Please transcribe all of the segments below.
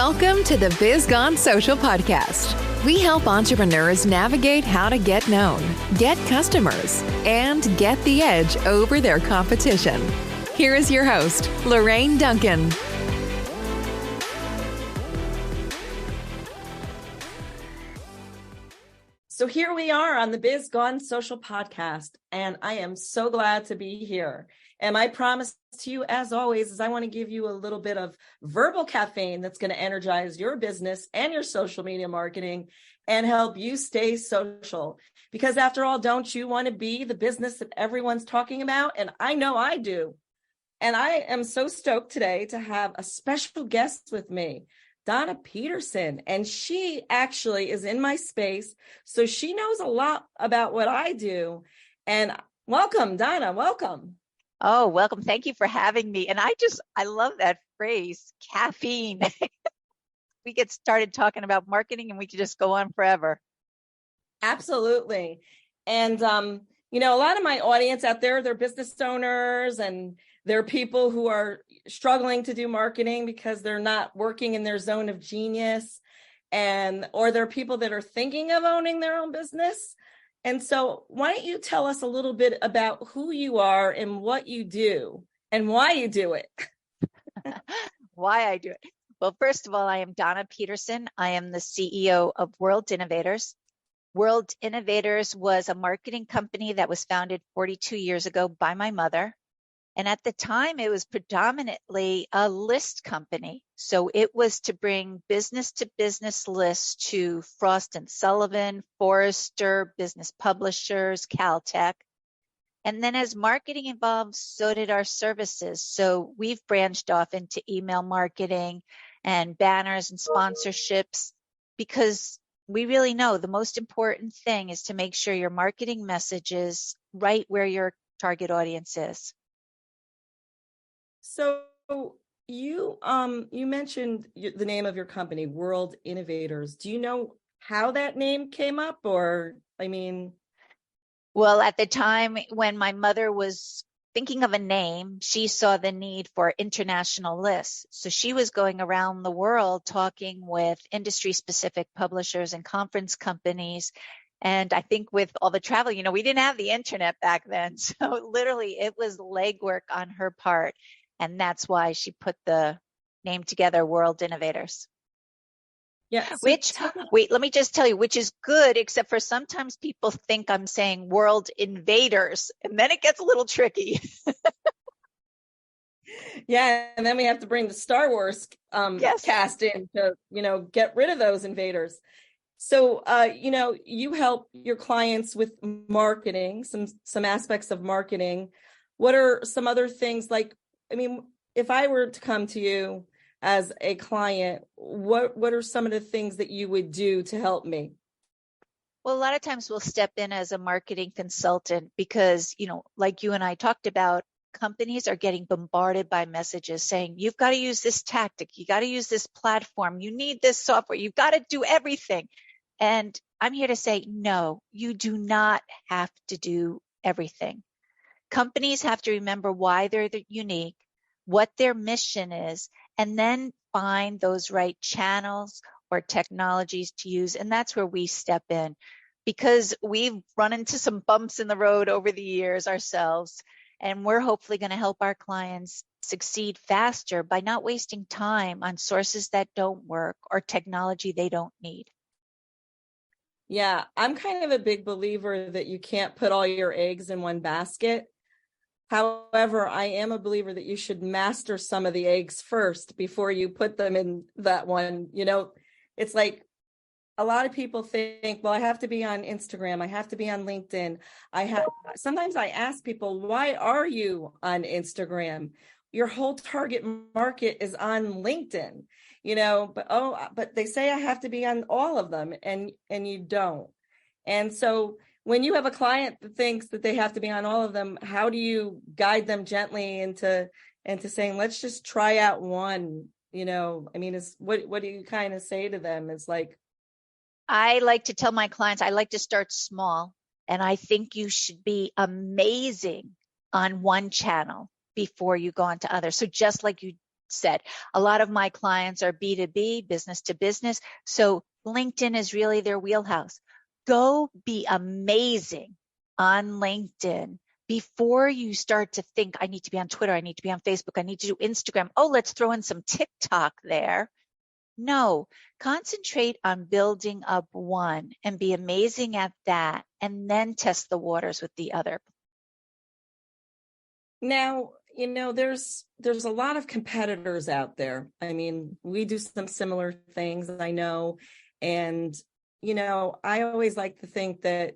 Welcome to the Biz Gone Social podcast. We help entrepreneurs navigate how to get known, get customers, and get the edge over their competition. Here is your host, Lorraine Duncan. So here we are on the Biz Gone Social podcast, and I am so glad to be here. And my promise to you, as always, is I want to give you a little bit of verbal caffeine that's going to energize your business and your social media marketing and help you stay social. Because after all, don't you want to be the business that everyone's talking about? And I know I do. And I am so stoked today to have a special guest with me, Donna Peterson, and she actually is in my space, so she knows a lot about what I do. And welcome, Donna, welcome. Oh, welcome. Thank you for having me. And I love that phrase, caffeine. We get started talking about marketing and we can just go on forever. Absolutely. And, a lot of my audience out there, they're business owners and they're people who are struggling to do marketing because they're not working in their zone of genius, or they're people that are thinking of owning their own business. And so why don't you tell us a little bit about who you are and what you do and why you do it? Why I do it. Well, first of all, I am Donna Peterson. I am the CEO of World Innovators. World Innovators was a marketing company that was founded 42 years ago by my mother. And at the time, it was predominantly a list company. So it was to bring business to business lists to Frost & Sullivan, Forrester, business publishers, Caltech. And then as marketing evolved, so did our services. So we've branched off into email marketing and banners and sponsorships because we really know the most important thing is to make sure your marketing message is right where your target audience is. So you mentioned the name of your company, World Innovators. Do you know how that name came up, Well, at the time when my mother was thinking of a name, she saw the need for international lists. So she was going around the world talking with industry-specific publishers and conference companies. And I think with all the travel, we didn't have the internet back then. So literally it was legwork on her part. And that's why she put the name together, World Innovators. Yeah. Let me just tell you, which is good, except for sometimes people think I'm saying World Invaders, and then it gets a little tricky. Yeah, and then we have to bring the Star Wars cast in to, get rid of those invaders. So, you help your clients with marketing, some aspects of marketing. What are some other things if I were to come to you as a client, what are some of the things that you would do to help me? Well, a lot of times we'll step in as a marketing consultant because, like you and I talked about, companies are getting bombarded by messages saying, you've got to use this tactic, you got to use this platform, you need this software, you've got to do everything. And I'm here to say, no, you do not have to do everything. Companies have to remember why they're unique, what their mission is, and then find those right channels or technologies to use. And that's where we step in because we've run into some bumps in the road over the years ourselves. And we're hopefully going to help our clients succeed faster by not wasting time on sources that don't work or technology they don't need. Yeah, I'm kind of a big believer that you can't put all your eggs in one basket. However, I am a believer that you should master some of the eggs first before you put them in that one. It's like a lot of people think, well, I have to be on Instagram. I have to be on LinkedIn. Sometimes I ask people, why are you on Instagram? Your whole target market is on LinkedIn, but they say I have to be on all of them and you don't. And so when you have a client that thinks that they have to be on all of them, how do you guide them gently into saying, let's just try out one? What do you kind of say to them? It's like, I like to tell my clients, I like to start small, and I think you should be amazing on one channel before you go on to others. So just like you said. A lot of my clients are B2B, business to business. So LinkedIn is really their wheelhouse. Go be amazing on LinkedIn before you start to think, I need to be on Twitter, I need to be on Facebook, I need to do Instagram. Oh, let's throw in some TikTok there. No, concentrate on building up one and be amazing at that, and then test the waters with the other. Now, there's a lot of competitors out there. I mean, we do some similar things, I know. And, I always like to think that,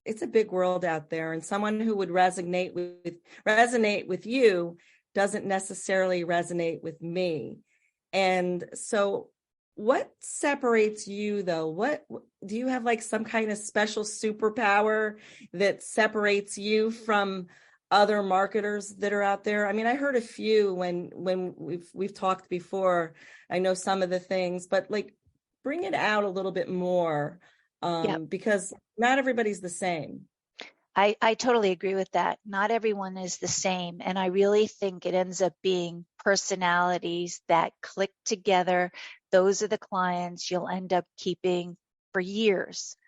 it's a big world out there, and someone who would resonate with you doesn't necessarily resonate with me. And so what separates you though? What do you have, like some kind of special superpower that separates you from other marketers that are out there? I mean, I heard a few when we've talked before. I know some of the things, but like bring it out a little bit more, because not everybody's the same. I totally agree with that. Not everyone is the same. And I really think it ends up being personalities that click together. Those are the clients you'll end up keeping for years.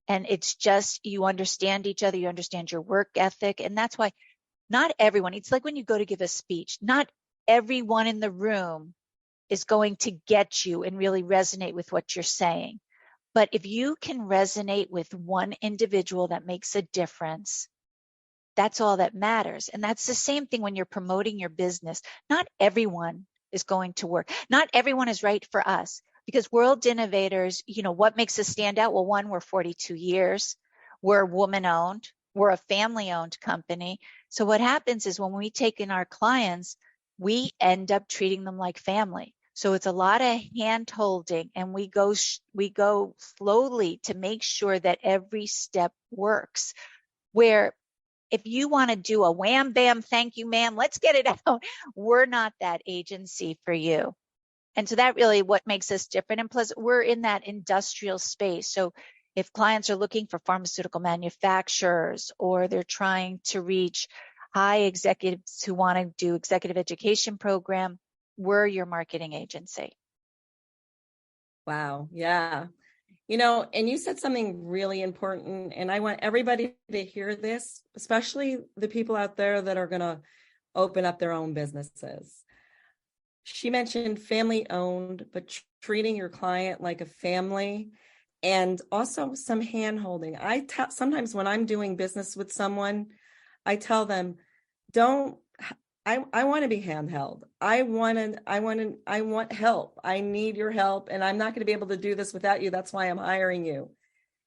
And it's just, you understand each other, you understand your work ethic. And that's why not everyone, it's like when you go to give a speech, not everyone in the room is going to get you and really resonate with what you're saying. But if you can resonate with one individual that makes a difference, that's all that matters. And that's the same thing when you're promoting your business. Not everyone is going to work. Not everyone is right for us, because World Innovators, what makes us stand out? Well, one, we're 42 years. We're woman owned. We're a family owned company. So what happens is when we take in our clients, we end up treating them like family. So it's a lot of hand holding, and we go slowly to make sure that every step works. Where if you want to do a wham, bam, thank you, ma'am, let's get it out, we're not that agency for you. And so that really what makes us different. And plus, we're in that industrial space. So if clients are looking for pharmaceutical manufacturers, or they're trying to reach high executives who want to do executive education program, we're your marketing agency. Wow. Yeah. And you said something really important, and I want everybody to hear this, especially the people out there that are going to open up their own businesses. She mentioned family owned, but treating your client like a family, and also some hand holding. Sometimes when I'm doing business with someone, I tell them, I want to be handheld. I want help. I need your help, and I'm not going to be able to do this without you. That's why I'm hiring you.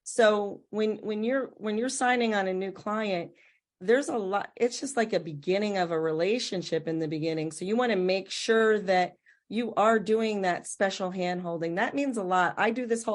So when you're signing on a new client, there's a lot. It's just like a beginning of a relationship in the beginning. So you want to make sure that you are doing that special hand holding. That means a lot. I do this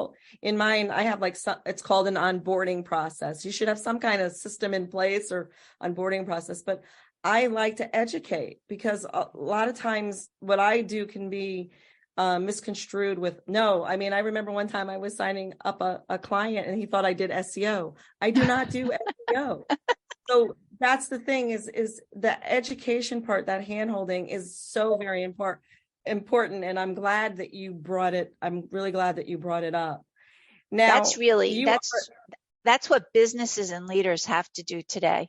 in mine. I have it's called an onboarding process. You should have some kind of system in place or onboarding process, but I like to educate, because a lot of times what I do can be misconstrued with no. I mean, I remember one time I was signing up a client and he thought I did SEO. I do not do SEO. So that's the thing is the education part, that handholding is so very important. And I'm glad that you brought it. I'm really glad that you brought it up. Now, that's what businesses and leaders have to do today.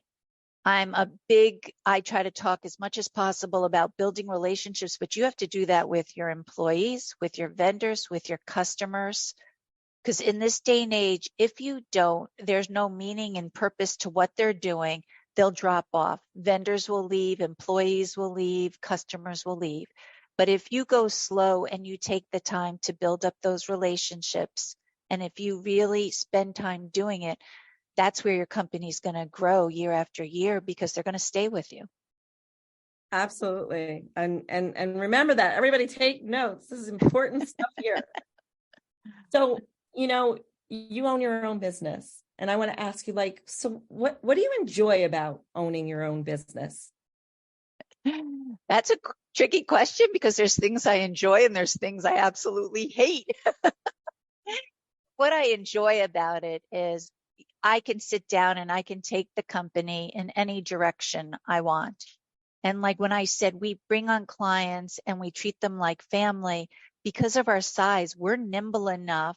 I try to talk as much as possible about building relationships, but you have to do that with your employees, with your vendors, with your customers. Because in this day and age, if you don't, there's no meaning and purpose to what they're doing. They'll drop off. Vendors will leave, employees will leave, customers will leave. But if you go slow and you take the time to build up those relationships, and if you really spend time doing it, that's where your company's going to grow year after year, because they're going to stay with you. Absolutely. And remember that. Everybody take notes. This is important stuff here. So, you own your own business, and I want to ask you, so what do you enjoy about owning your own business? That's a tricky question, because there's things I enjoy and there's things I absolutely hate. What I enjoy about it is I can sit down and I can take the company in any direction I want. And like when I said, we bring on clients and we treat them like family, because of our size, we're nimble enough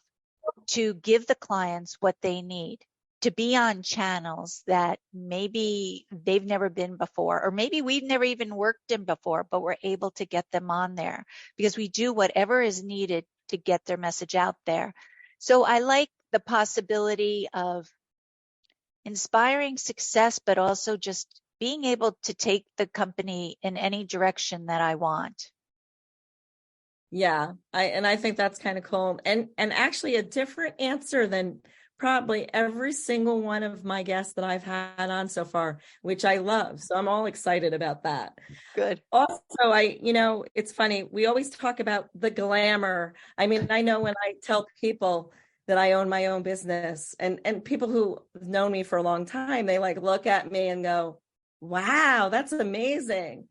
to give the clients what they need, to be on channels that maybe they've never been before, or maybe we've never even worked in before, but we're able to get them on there because we do whatever is needed to get their message out there. So I like the possibility of inspiring success, but also just being able to take the company in any direction that I want. Yeah, I think that's kind of cool. And actually a different answer than probably every single one of my guests that I've had on so far, which I love. So I'm all excited about that. Good. Also, it's funny. We always talk about the glamour. I mean, I know when I tell people that I own my own business and people who have known me for a long time, they like look at me and go, wow, that's amazing.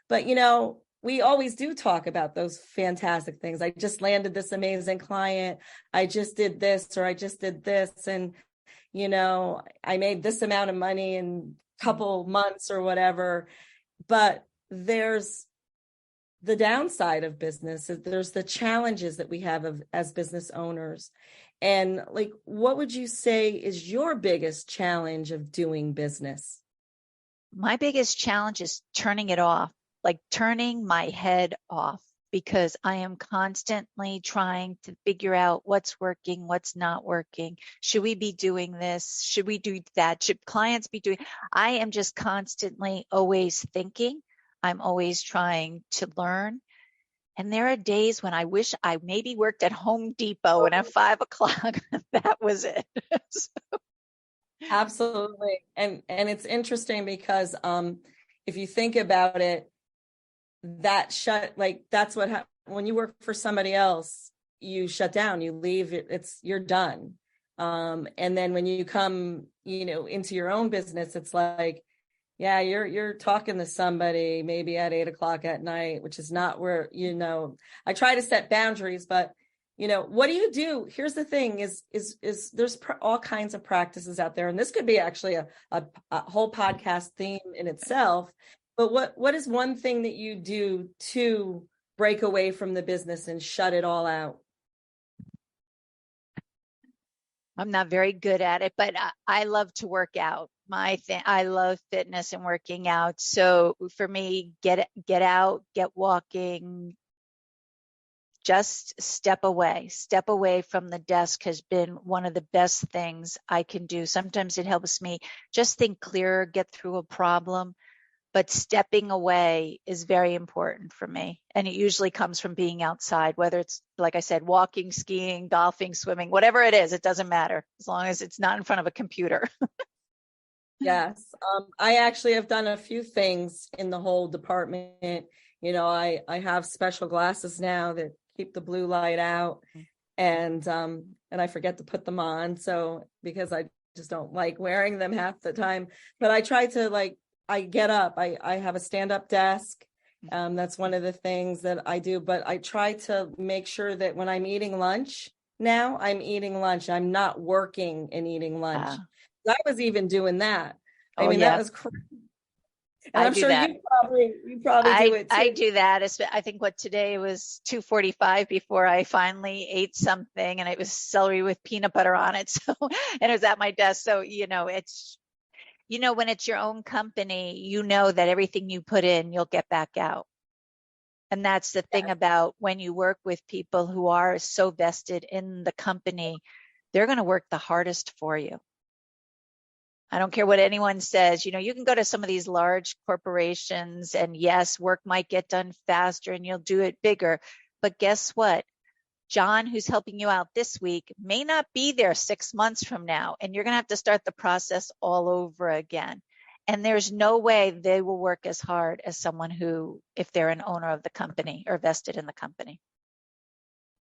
But, we always do talk about those fantastic things. I just landed this amazing client. I just did this, or I just did this. And, I made this amount of money in a couple months or whatever. But there's the downside of business. There's the challenges that we have as business owners. And like, what would you say is your biggest challenge of doing business? My biggest challenge is turning it off, like turning my head off, because I am constantly trying to figure out what's working, what's not working. Should we be doing this? Should we do that? Should clients be doing? I am just constantly always thinking. I'm always trying to learn. And there are days when I wish I maybe worked at Home Depot and at 5 o'clock, that was it. Absolutely. And it's interesting because if you think about it, that's what when you work for somebody else, you shut down, you leave, you're done. And then when you come, into your own business, it's like, yeah, you're talking to somebody maybe at 8 o'clock at night, which is not where, I try to set boundaries, but what do you do? Here's the thing is there's all kinds of practices out there. And this could be actually a whole podcast theme in itself. But what is one thing that you do to break away from the business and shut it all out? I'm not very good at it, but I love to work out. I love fitness and working out. So for me, get out, get walking, just step away from the desk has been one of the best things I can do. Sometimes it helps me just think clearer, get through a problem, but stepping away is very important for me. And it usually comes from being outside, whether it's, like I said, walking, skiing, golfing, swimming, whatever it is, it doesn't matter as long as it's not in front of a computer. Yes. I actually have done a few things in the whole department. I have special glasses now that keep the blue light out, and I forget to put them on. So because I just don't like wearing them half the time, but I try to I get up, I have a stand-up desk. That's one of the things that I do, but I try to make sure that when I'm eating lunch now, I'm eating lunch. I'm not working and eating lunch. I was even doing that. I mean, that was crazy. And I'm sure you probably do it too. I do that. I think today was 2:45 before I finally ate something, and it was celery with peanut butter on it. So, and it was at my desk. So, it's, when it's your own company, that everything you put in, you'll get back out. And that's the thing about when you work with people who are so vested in the company, they're going to work the hardest for you. I don't care what anyone says. You can go to some of these large corporations and yes, work might get done faster and you'll do it bigger. But guess what? John, who's helping you out this week, may not be there 6 months from now, and you're going to have to start the process all over again. And there's no way they will work as hard as someone who, if they're an owner of the company or vested in the company.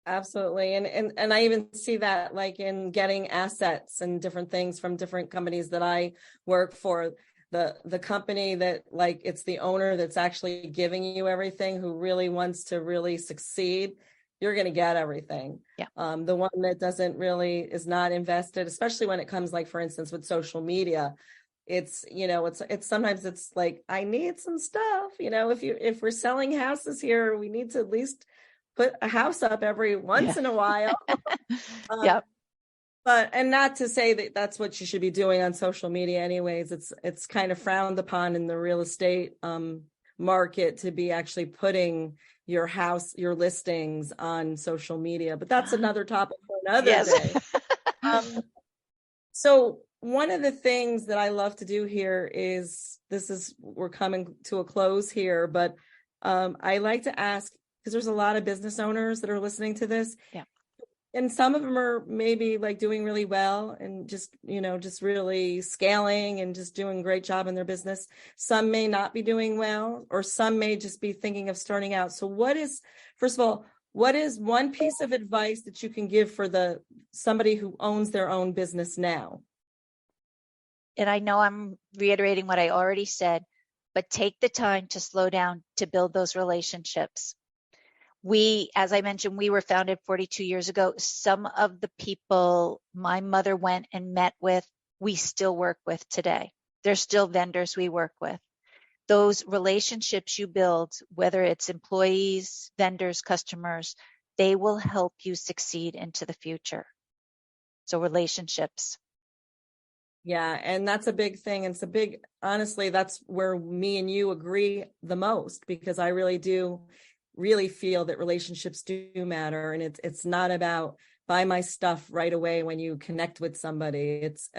Absolutely. And I even see that in getting assets and different things from different companies that I work for. The company that it's the owner that's actually giving you everything, who really wants to really succeed, you're going to get everything. Yeah. The one that is not invested, especially when it comes for instance, with social media, it's, it's sometimes it's like, I need some stuff, if we're selling houses here, we need to at least put a house up every once in a while. Yep. But, and not to say that that's what you should be doing on social media anyways. It's kind of frowned upon in the real estate market to be actually putting your listings on social media, but that's another topic for another day. So one of the things that I love to do here is, we're coming to a close here, but I like to ask, because there's a lot of business owners that are listening to this. Yeah. And some of them are maybe like doing really well and just really scaling and just doing a great job in their business. Some may not be doing well, or some may just be thinking of starting out. So first of all, what is one piece of advice that you can give for somebody who owns their own business now? And I know I'm reiterating what I already said, but take the time to slow down to build those relationships. As I mentioned, we were founded 42 years ago. Some of the people my mother went and met with, we still work with today. They're still vendors we work with. Those relationships you build, whether it's employees, vendors, customers, they will help you succeed into the future. So relationships. Yeah, and that's a big thing. And honestly, that's where me and you agree the most, because I really feel that relationships do matter. And it's not about buy my stuff right away when you connect with somebody. It's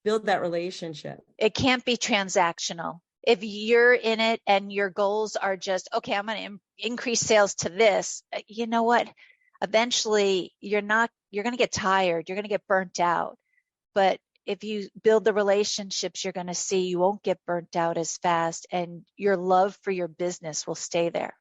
build that relationship. It can't be transactional. If you're in it and your goals are just, okay, I'm going to increase sales to this, you know what? Eventually you're going to get tired. You're going to get burnt out. But if you build the relationships, you're going to see you won't get burnt out as fast, and your love for your business will stay there.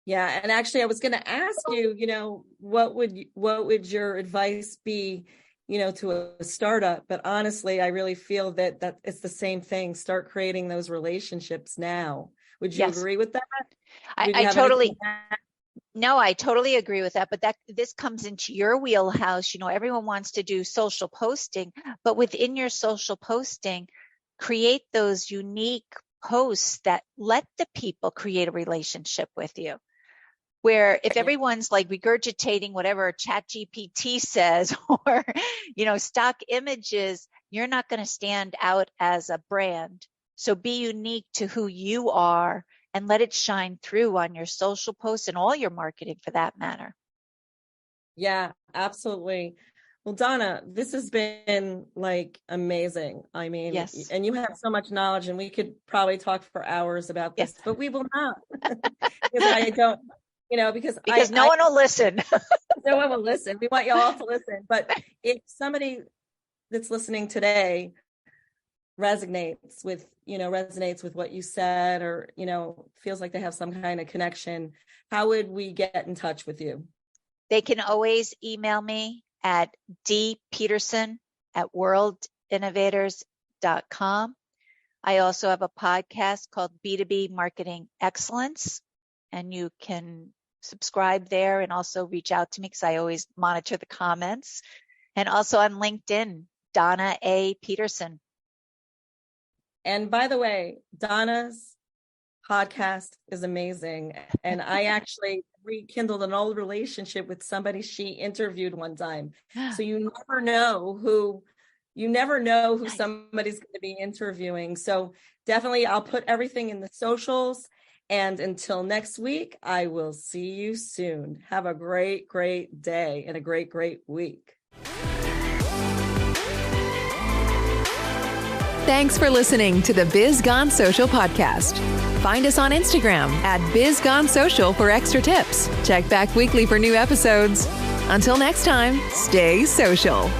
Yeah. And actually, I was going to ask you, what would your advice be, to a startup? But honestly, I really feel that it's the same thing. Start creating those relationships now. Would you agree with that? I totally agree with that. But this comes into your wheelhouse. Everyone wants to do social posting, but within your social posting, create those unique posts that let the people create a relationship with you. Where if everyone's like regurgitating whatever ChatGPT says or, stock images, you're not going to stand out as a brand. So be unique to who you are and let it shine through on your social posts and all your marketing for that matter. Yeah, absolutely. Well, Donna, this has been like amazing. I mean, yes. And you have so much knowledge, and we could probably talk for hours about this, but we will not. Because I don't, because no one will listen. No one will listen. We want you all to listen. But if somebody that's listening today resonates with what you said, or, feels like they have some kind of connection, how would we get in touch with you? They can always email me at dpeterson@worldinnovators.com. I also have a podcast called B2B Marketing Excellence, and you can subscribe there and also reach out to me because I always monitor the comments. And also on LinkedIn, Donna A. Peterson. And by the way, Donna's podcast is amazing. And I actually rekindled an old relationship with somebody she interviewed one time. So you never know who somebody's going to be interviewing. So definitely I'll put everything in the socials. And until next week, I will see you soon. Have a great, great day and a great, great week. Thanks for listening to the Biz Gone Social podcast. Find us on Instagram @BizGoneSocial for extra tips. Check back weekly for new episodes. Until next time, stay social.